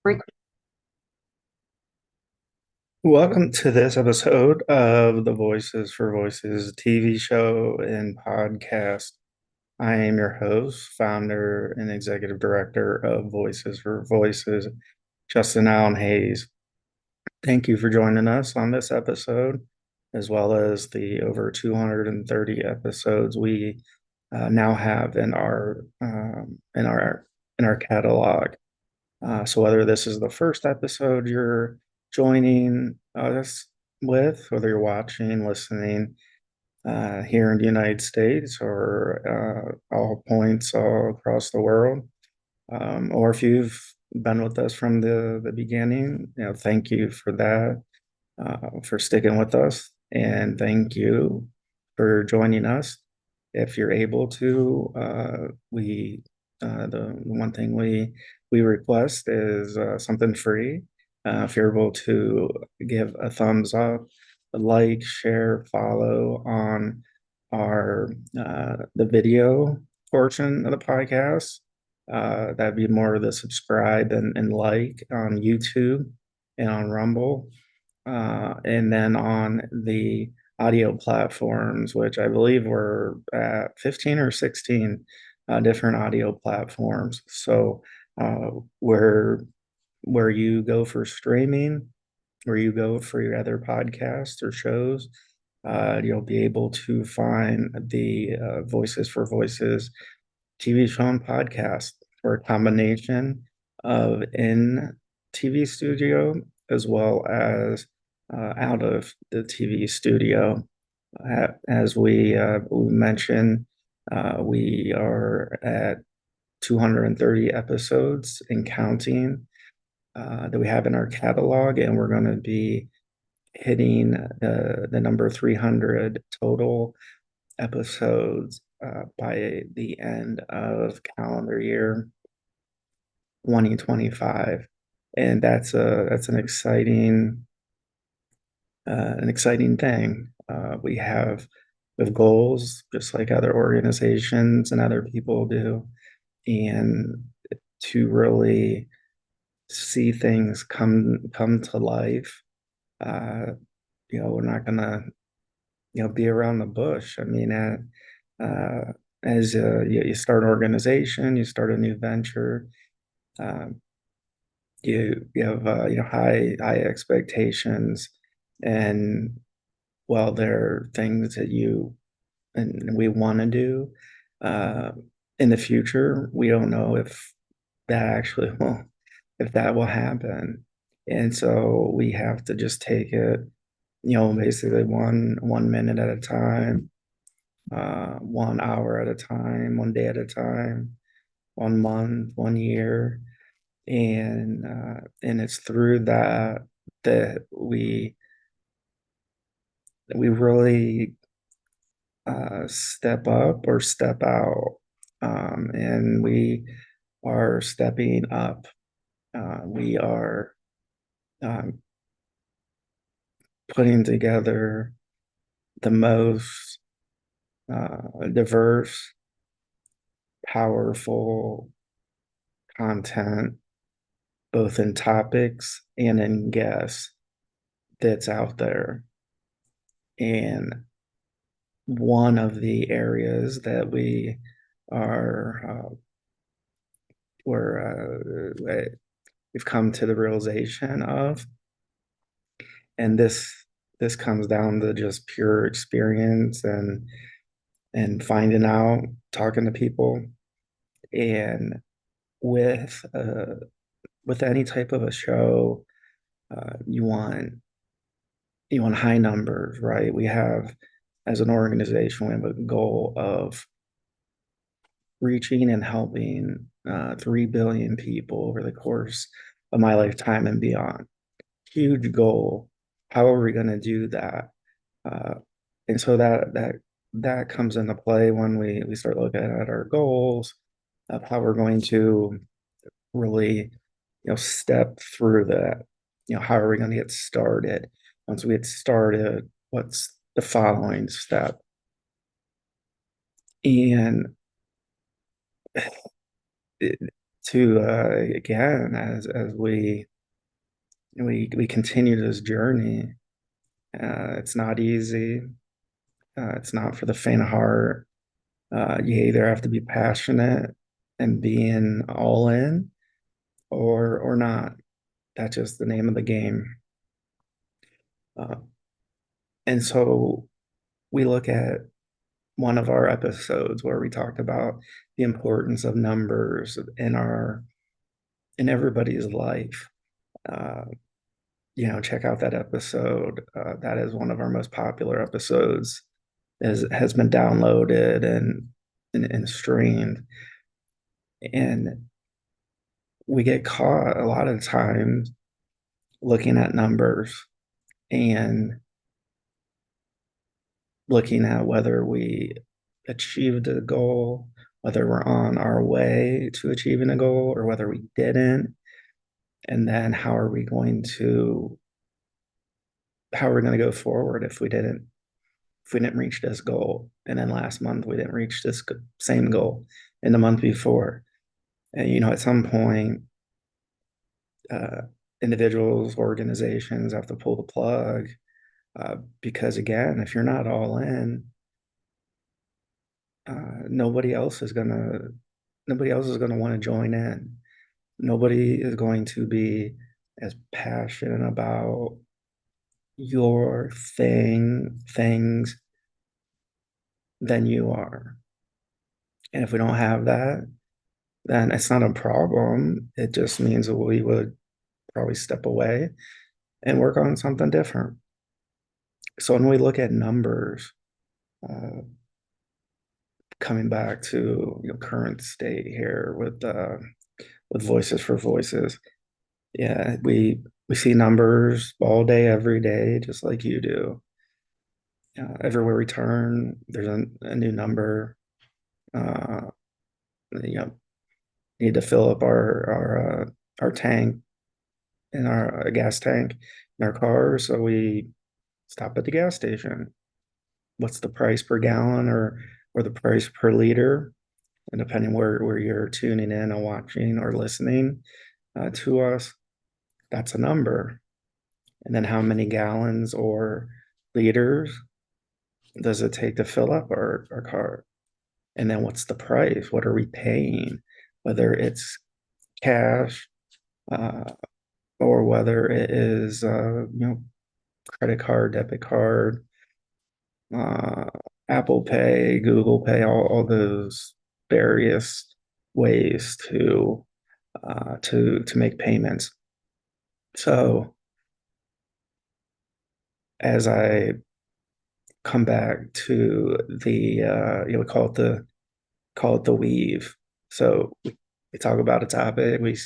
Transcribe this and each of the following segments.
Rec- Welcome to this episode of the Voices for Voices TV show and podcast. I am your host, founder, and executive director of Voices for Voices, Justin Allen Hayes. Thank you for joining us on this episode, as well as the over 230 episodes we now have in our catalog. So whether this is the first episode you're joining us with, whether you're watching, listening here in the United States or all points all across the world, or if you've been with us from the beginning, thank you for that, for sticking with us, and thank you for joining us. If you're able to, we the one thing we request is something free. If you're able to give a thumbs up, a like, share, follow on our the video portion of the podcast. That'd be more of the subscribe and like on YouTube and on Rumble. And then on the audio platforms, which I believe we're at 15 or 16 different audio platforms. So uh, where where you go for streaming, where you go for your other podcasts or shows, you'll be able to find the Voices for Voices TV show and podcast, or a combination of in TV studio as well as out of the TV studio. As we mentioned, we are at 230 episodes and counting that we have in our catalog, and we're going to be hitting the number 300 total episodes by the end of calendar year 2025. And that's an exciting thing. We have with goals just like other organizations and other people do, and to really see things come to life. uh we're not gonna be around the bush. I mean, uh, as you start an organization, you start a new venture, um, you have high expectations, and while there are things that you and we want to do uh, in the future, we don't know that actually will if that will happen, and so we have to just take it, basically one minute at a time, 1 hour at a time, 1 day at a time, 1 month, 1 year, and it's through that we really step up or step out, and we are stepping up. We are um, putting together the most diverse, powerful content, both in topics and in guests, that's out there. And one of the areas that are we've come to the realization of, and this comes down to just pure experience and finding out, talking to people, and with with any type of a show, you want high numbers, right? We have, as an organization, we have a goal of reaching and helping 3 billion people over the course of my lifetime and beyond. Huge goal. How are we going to do that? Uh, and so that comes into play when we start looking at our goals of how we're going to really, step through that. How are we going to get started? Once we get started, what's the following step? And to again, as we continue this journey. It's not easy. It's not for the faint of heart. You either have to be passionate and being all in, or not. That's just the name of the game. Uh, and so we look at one of our episodes where we talked about the importance of numbers in everybody's life. Uh, check out that episode. That is one of our most popular episodes. Has been downloaded and streamed, and we get caught a lot of times looking at numbers and looking at whether we achieved a goal, whether we're on our way to achieving a goal, or whether we didn't. And then how are we going to go forward if we didn't reach this goal, and then last month we didn't reach this same goal in the month before. And at some point, uh, individuals, organizations have to pull the plug, because again, if you're not all in, nobody else is gonna want to join in. Nobody is going to be as passionate about your things than you are. And if we don't have that, then it's not a problem. It just means that we would probably step away and work on something different. So when we look at numbers, uh, coming back to current state here with Voices for Voices, yeah, we see numbers all day, every day, just like you do. Everywhere we turn, there's a new number. Uh, you know, need to fill up our tank in our gas tank in our car, so we stop at the gas station. What's the price per gallon, or the price per liter? And depending where you're tuning in and watching or listening to us, that's a number. And then how many gallons or liters does it take to fill up our car? And then what's the price? What are we paying? Whether it's cash, uh, or whether it is credit card, debit card, uh, Apple Pay, Google Pay, all those various ways to make payments. So as I come back to the call it the weave. So we talk about a topic, we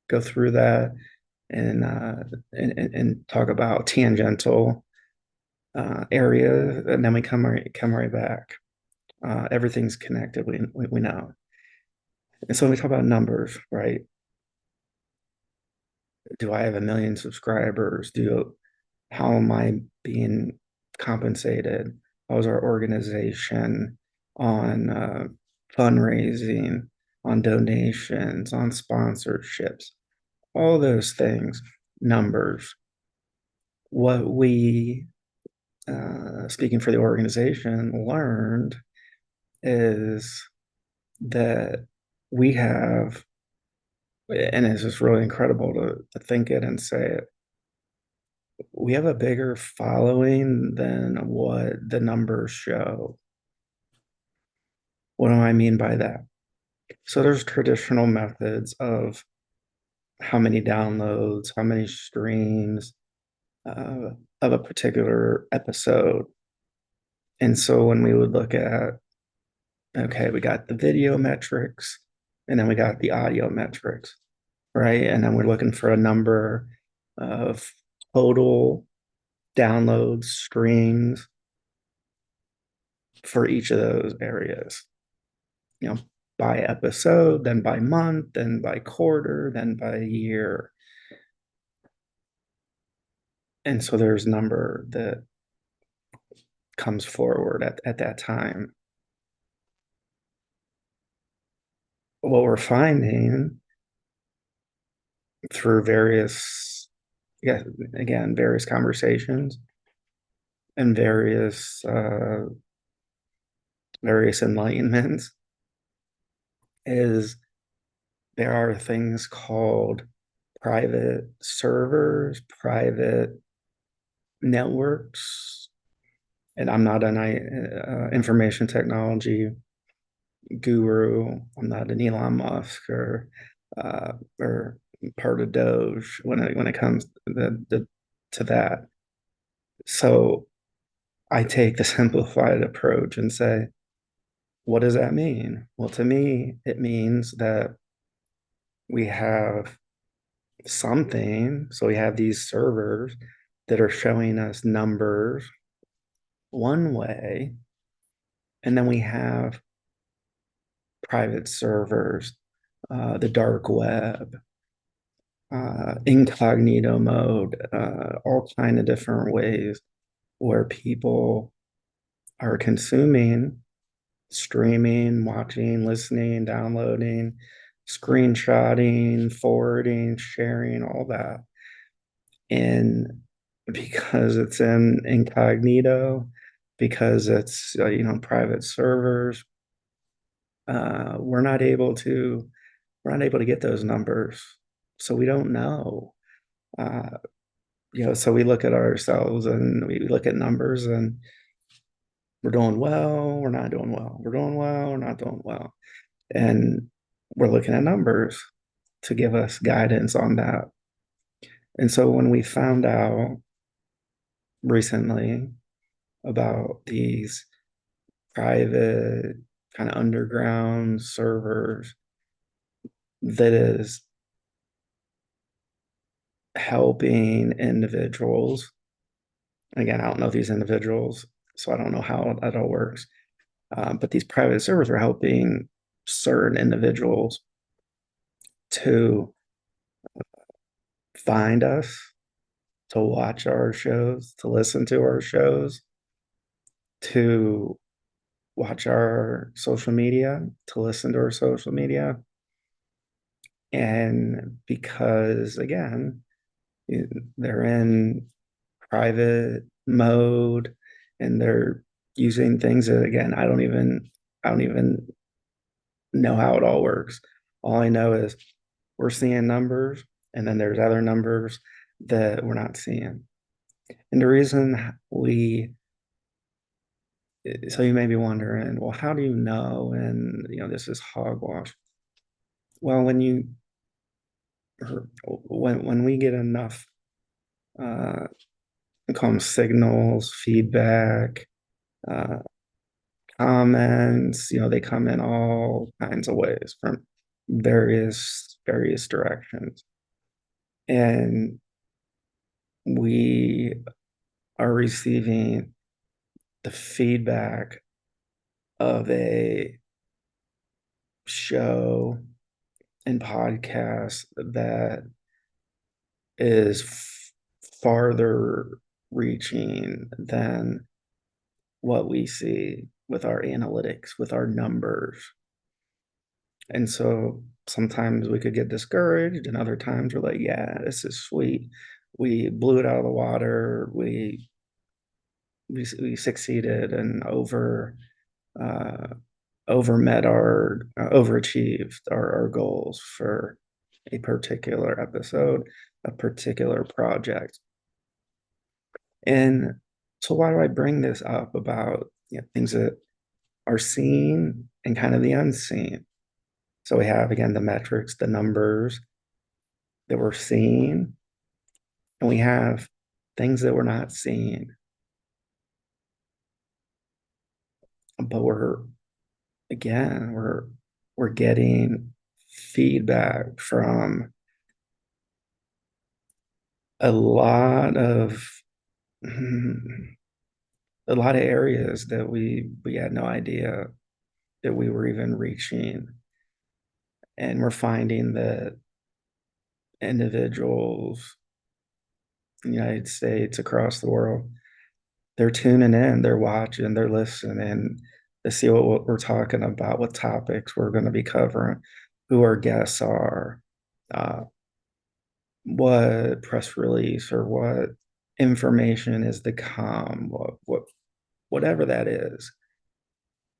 go through that, and and talk about tangential area, and then we come right back. Everything's connected. We know. And so when we talk about numbers, right? Do I have 1 million subscribers? How am I being compensated? How's our organization on fundraising, on donations, on sponsorships, all those things, numbers. What we, speaking for the organization, learned is that we have, and it's just really incredible to think it and say it, we have a bigger following than what the numbers show. What do I mean by that? So there's traditional methods of how many downloads, how many streams uh, of a particular episode. And so when we would look at, okay, we got the video metrics, and then we got the audio metrics, right? And then we're looking for a number of total downloads, streams for each of those areas, you know, by episode, then by month, then by quarter, then by year. And so there's a number that comes forward at that time. what we're finding through various, yeah, again, various conversations and various enlightenments is there are things called private servers, private networks, and I'm not an information technology guru. I'm not an Elon Musk or part of Doge when it comes to that. So I take the simplified approach and say, what does that mean? Well, to me, it means that we have something. So we have these servers that are showing us numbers one way, and then we have private servers, the dark web, incognito mode, all kind of different ways where people are consuming, streaming, watching, listening, downloading, screenshotting, forwarding, sharing, all that. And because it's in incognito, because it's private servers, we're not able to get those numbers, so we don't know. Uh, so we look at ourselves and we look at numbers and we're doing well, we're not doing well, we're doing well, we're not doing well, and we're looking at numbers to give us guidance on that. And so when we found out recently about these private kind of underground servers that is helping individuals. Again, I don't know these individuals, so I don't know how that all works. But these private servers are helping certain individuals to find us, to watch our shows, to listen to our shows, to watch our social media, to listen to our social media. And because, again, they're in private mode and they're using things that, again, I don't even know how it all works. All I know is we're seeing numbers and then there's other numbers that we're not seeing. And the reason we so you may be wondering, well, how do you know? And this is hogwash. Well, when we get enough, uh, we call them signals, feedback, uh, comments. They come in all kinds of ways from various directions, and we are receiving the feedback of a show and podcast that is farther reaching than what we see with our analytics, with our numbers. And so sometimes we could get discouraged, and other times we're like, yeah, this is sweet. We blew it out of the water. We succeeded and uh, overachieved our goals for a particular episode, a particular project. And so why do I bring this up about things that are seen and kind of the unseen? So we have again the metrics, the numbers that we're seeing, and we have things that we're not seeing. But we're getting feedback from a lot of a lot of areas that we had no idea that we were even reaching. And we're finding that individuals in the United States, across the world, they're tuning in, they're watching, they're listening to see what we're talking about, what topics we're going to be covering, who our guests are, uh, what press release or what information is to come, whatever that is,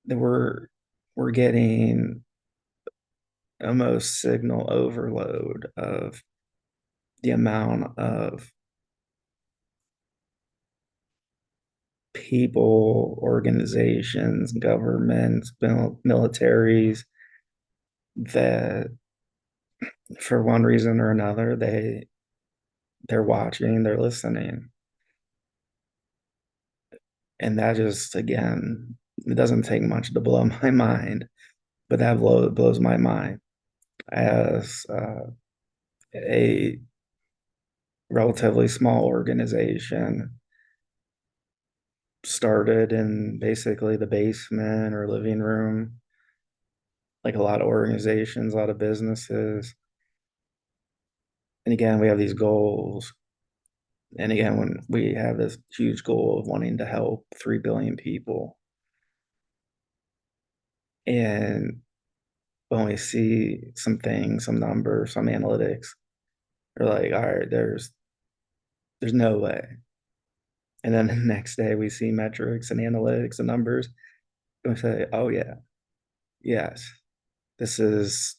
that we're getting almost signal overload of the amount of people, organizations, governments, militaries that for one reason or another they're watching, they're listening. And that just again, it doesn't take much to blow my mind, but that blows my mind as a relatively small organization started in basically the basement or living room, like a lot of organizations, a lot of businesses. And again, we have these goals. And again, when we have this huge goal of wanting to help 3 billion people, and when we see some things, some numbers, some analytics, we're like, all right, there's no way. And then the next day we see metrics and analytics and numbers, and we say, oh yeah, yes, this is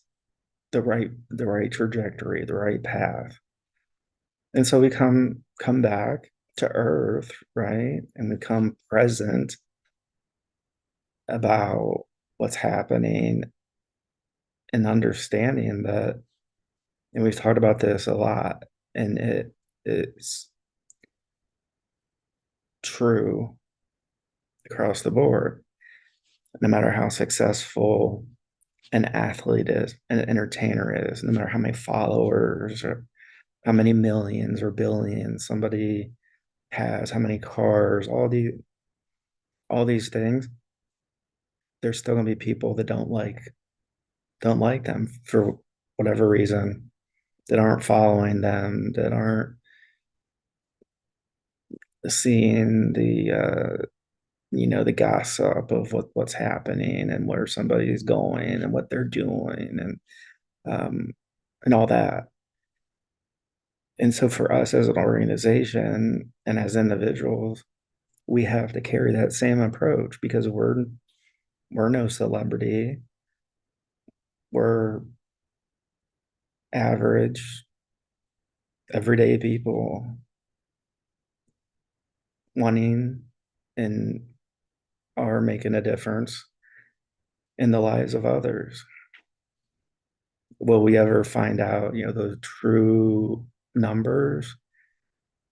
the right trajectory, the right path. And so we come back to earth, right? And we come present about what's happening and understanding that, and we've talked about this a lot, and it's true across the board. No matter how successful an athlete is, an entertainer is, no matter how many followers or how many millions or billions somebody has, how many cars, all these things, there's still gonna be people that don't like them for whatever reason, that aren't following them, that aren't seeing the gossip of what's happening and where somebody's going and what they're doing um and all that. And so for us as an organization and as individuals, we have to carry that same approach because we're no celebrity. We're average, everyday people wanting and are making a difference in the lives of others. Will we ever find out, those true numbers,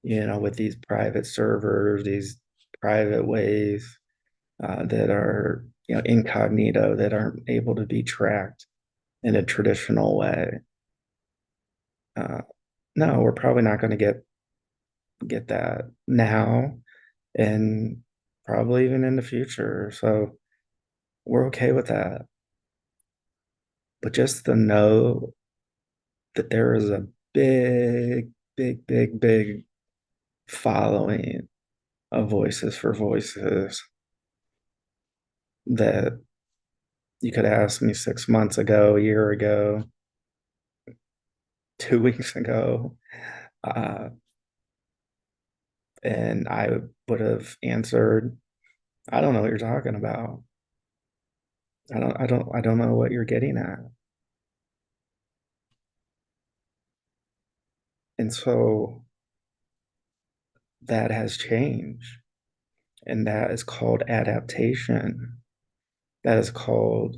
with these private servers, these private ways that are, incognito, that aren't able to be tracked in a traditional way? Uh, no, we're probably not going to get that now and probably even in the future. So we're okay with that. But just to know that there is a big, big, big, big following of Voices for Voices that you could ask me 6 months ago, a year ago, 2 weeks ago, uh, and I would have answered, I don't know what you're talking about. I don't know what you're getting at. And so that has changed. And that is called adaptation. That is called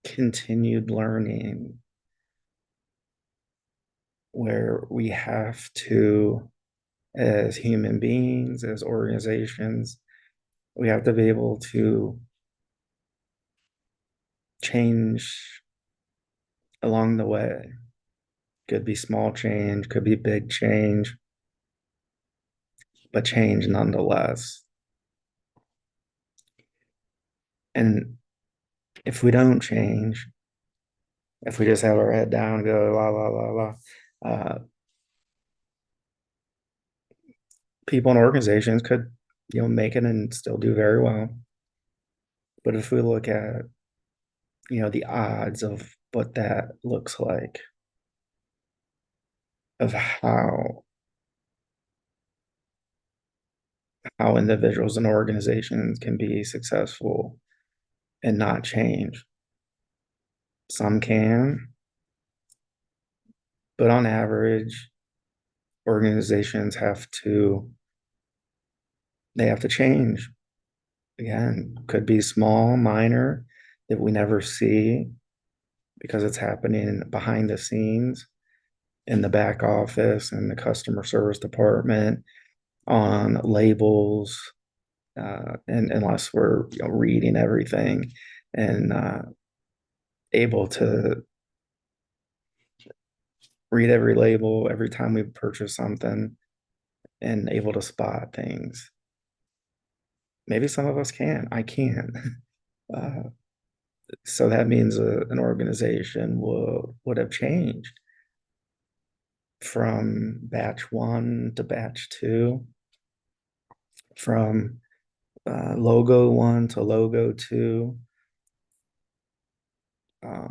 continued learning, where we have to, as human beings, as organizations, we have to be able to change along the way. Could be small change, could be big change, but change nonetheless. And if we don't change, if we just have our head down, go la la la la, people and organizations could, make it and still do very well. But if we look at, the odds of what that looks like, of how individuals and organizations can be successful and not change. Some can, but on average, organizations have to change. Again, could be small, minor, that we never see because it's happening behind the scenes in the back office and the customer service department on labels, and unless we're reading everything and able to read every label every time we purchase something and able to spot things. Maybe some of us can. I can. Uh, so that means an organization would have changed from batch one to batch two, from logo one to logo two, uh,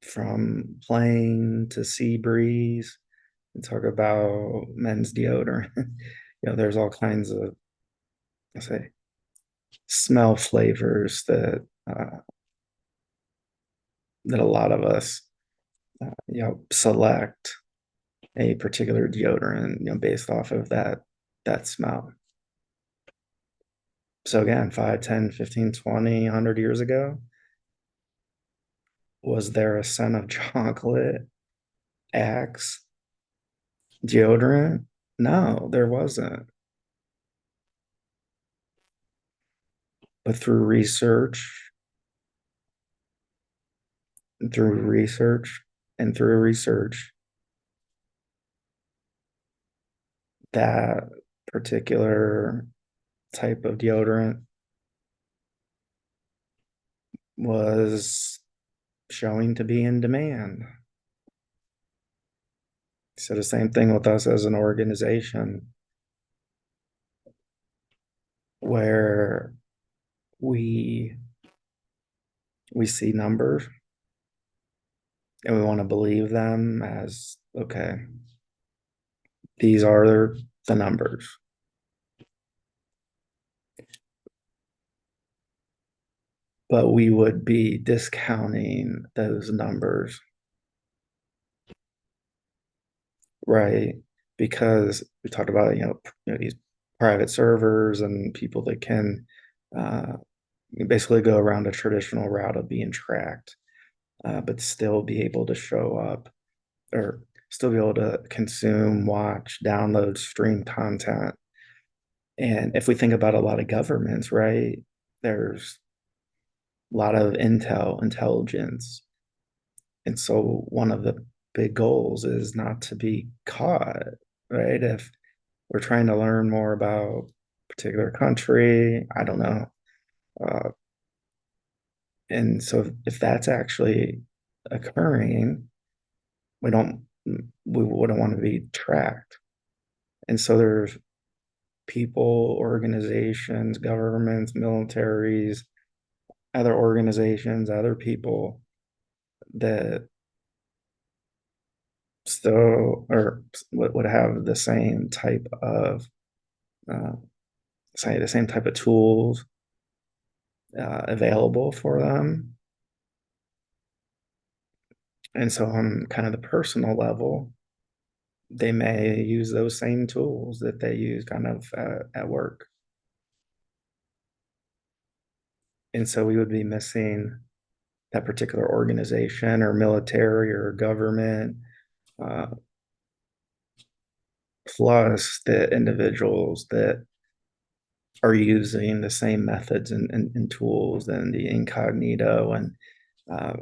from plain to sea breeze. And talk about men's deodorant. There's all kinds of, I say, smell flavors that a lot of us, select a particular deodorant, based off of that smell. So again, 5, 10, 15, 20, 100 years ago, was there a scent of chocolate, Axe, deodorant? No, there wasn't. But through research, and through research, that particular type of deodorant was showing to be in demand. So the same thing with us as an organization, where we we see numbers and we want to believe them as okay, these are the numbers. But we would be discounting those numbers, right? Because we talked about, these private servers and people that can uh, basically go around a traditional route of being tracked, but still be able to show up, or still be able to consume, watch, download, stream content. And if we think about a lot of governments, right, there's a lot of intelligence. And so one of the big goals is not to be caught, right? If we're trying to learn more about a particular country, I don't know. Uh, and so if that's actually occurring, we don't we wouldn't want to be tracked. And so there's people, organizations, governments, militaries, other organizations, other people that still or would have the same type of uh, say the same type of tools available for them. And so on kind of the personal level, they may use those same tools that they use kind of at work. And so we would be missing that particular organization or military or government, uh, plus the individuals that are using the same methods and tools and the incognito and uh,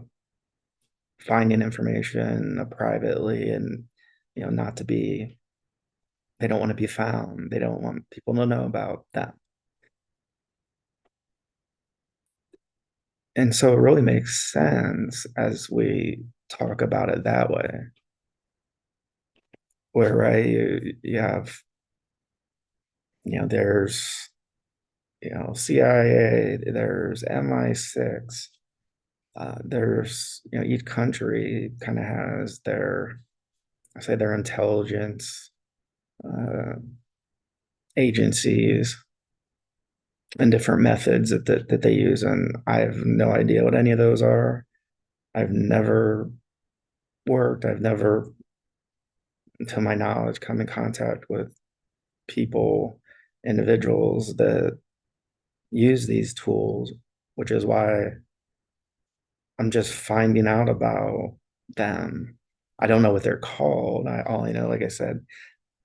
finding information privately, and not to be, they don't want to be found, they don't want people to know about them. And so it really makes sense as we talk about it that way, where right, you have, there's CIA, there's MI6, There's, each country kind of has their, I say, their intelligence uh, agencies and different methods that they use. And I have no idea what any of those are. I've never I've never, to my knowledge, come in contact with people, individuals that use these tools, which is why I'm just finding out about them. I don't know what they're called. All I know, like I said,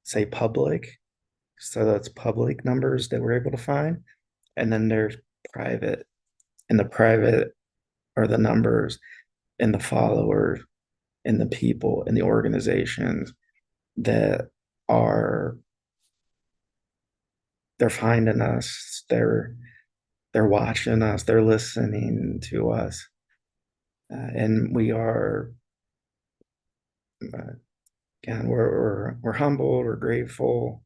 say public. So that's public numbers that we're able to find. And then there's private. And the private are the numbers and the followers and the people and the organizations that are they're finding us, they're watching us, they're listening to us. And we are uh, again, we're humbled, we're grateful,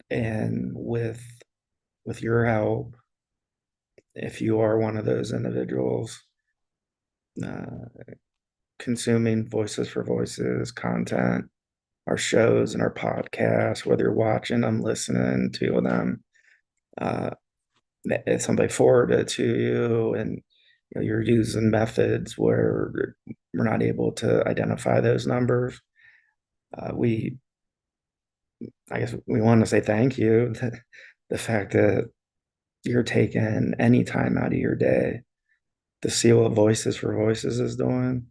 and with your help, if you are one of those individuals uh, consuming Voices for Voices content, our shows and our podcasts, whether you're watching them, listening to them, uh, if somebody forwarded it to you, and you're using methods where we're not able to identify those numbers, we I guess we want to say thank you. The fact that you're taking any time out of your day to see what Voices for Voices is doing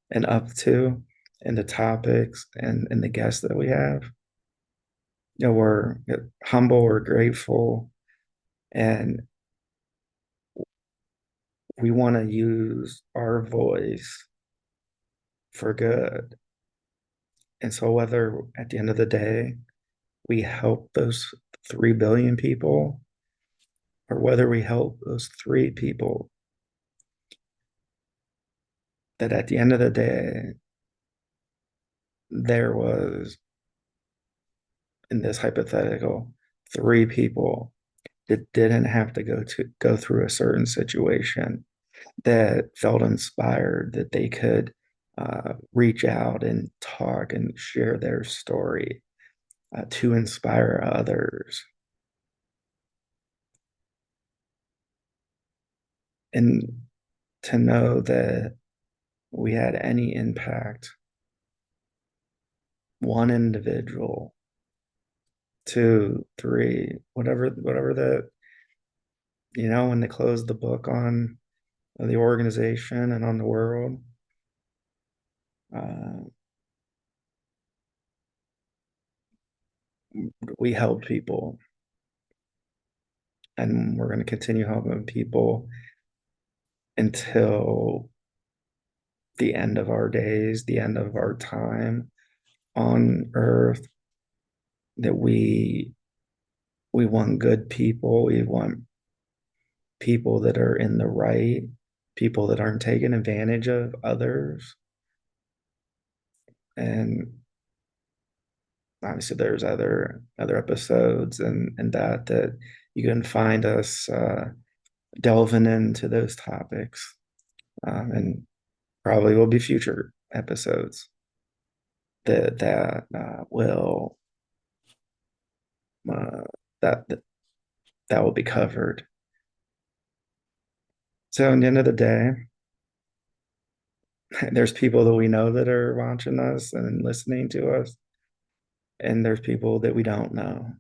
and up to, and the topics and the guests that we have. We're humble, we're grateful, and we want to use our voice for good. And so, whether at the end of the day we help those 3 billion people, or whether we help those 3 people, that at the end of the day, there was, in this hypothetical, 3 people that didn't have to go through a certain situation, that felt inspired, that they could reach out and talk and share their story to inspire others, and to know that we had any impact, one individual, two, three, whatever that, when they close the book on the organization and on the world, uh, we helped people, and we're going to continue helping people until the end of our days, the end of our time on earth, that we want good people, we want people that are in the right, people that aren't taking advantage of others. And obviously there's other episodes and that you can find us delving into those topics, and probably will be future episodes that will uh, that that will be covered. So at the end of the day, there's people that we know that are watching us and listening to us, and there's people that we don't know.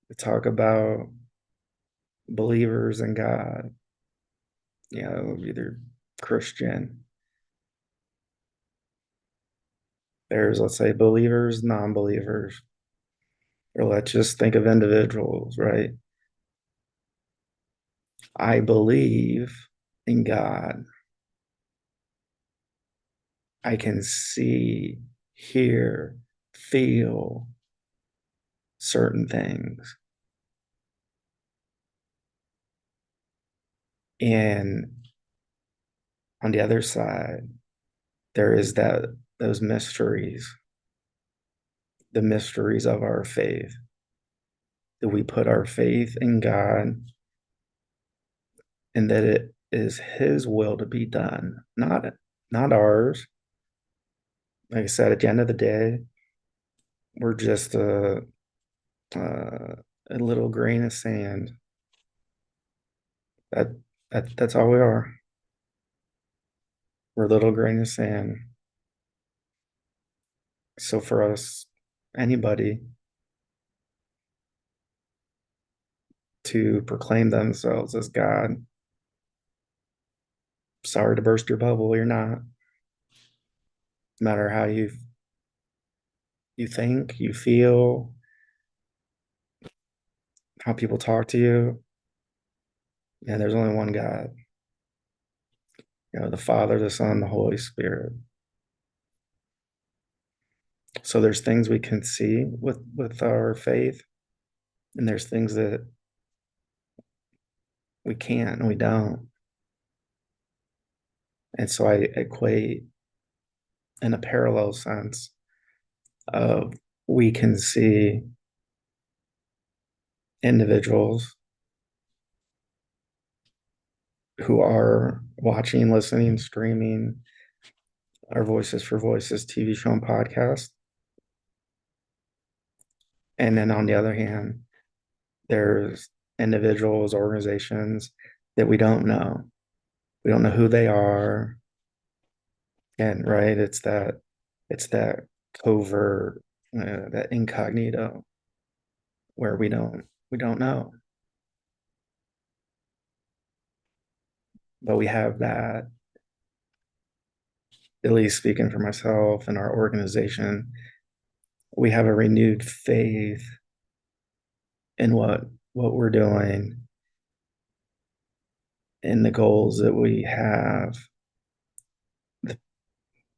We talk about believers in God, either Christian. There's, let's say, believers, non-believers, or let's just think of individuals, right? I believe in God. I can see, hear, feel certain things. And on the other side, there is those mysteries, the mysteries of our faith. that we put our faith in God and that it is His will to be done, not ours. Like I said, at the end of the day, we're just a little grain of sand. That that's all we are. We're a little grain of sand. So for us, anybody to proclaim themselves as God, sorry to burst your bubble, you're not. No matter how you think, you feel, how people talk to you, yeah, there's only one God. The Father, the Son, the Holy Spirit. So there's things we can see with our faith, and there's things that we can't and we don't. And so I equate in a parallel sense of we can see individuals who are watching, listening, streaming our Voices for Voices TV show and podcast. And then on the other hand, there's individuals, organizations that we don't know. We don't know who they are. And right, it's that covert, that incognito where we don't know. But we have that, at least speaking for myself and our organization, we have a renewed faith in what we're doing, in the goals that we have, the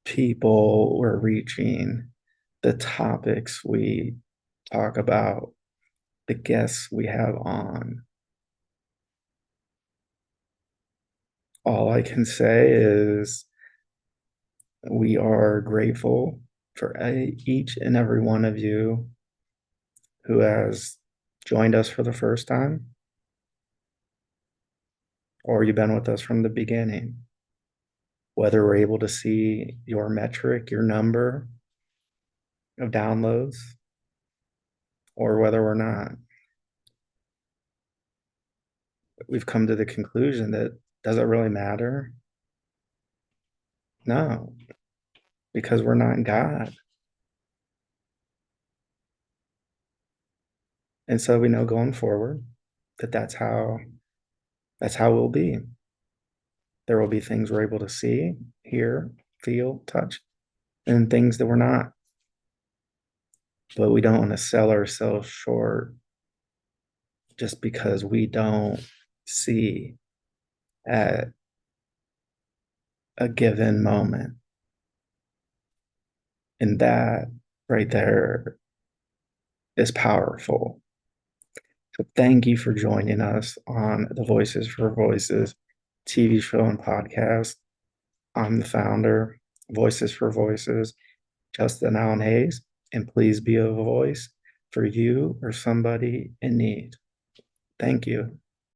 people we're reaching, the topics we talk about, the guests we have on. All I can say is we are grateful for each and every one of you who has joined us for the first time, or you've been with us from the beginning. Whether we're able to see your metric, your number of downloads, or whether we're not, we've come to the conclusion that does it really matter? No, because we're not God. And so we know going forward that that's how we'll be. There will be things we're able to see, hear, feel, touch, and things that we're not. But we don't want to sell ourselves short just because we don't see at a given moment. And that right there is powerful. So thank you for joining us on the Voices for Voices TV show and podcast. I'm the founder, Voices for Voices, Justin Allen Hayes, and please be a voice for you or somebody in need. Thank you.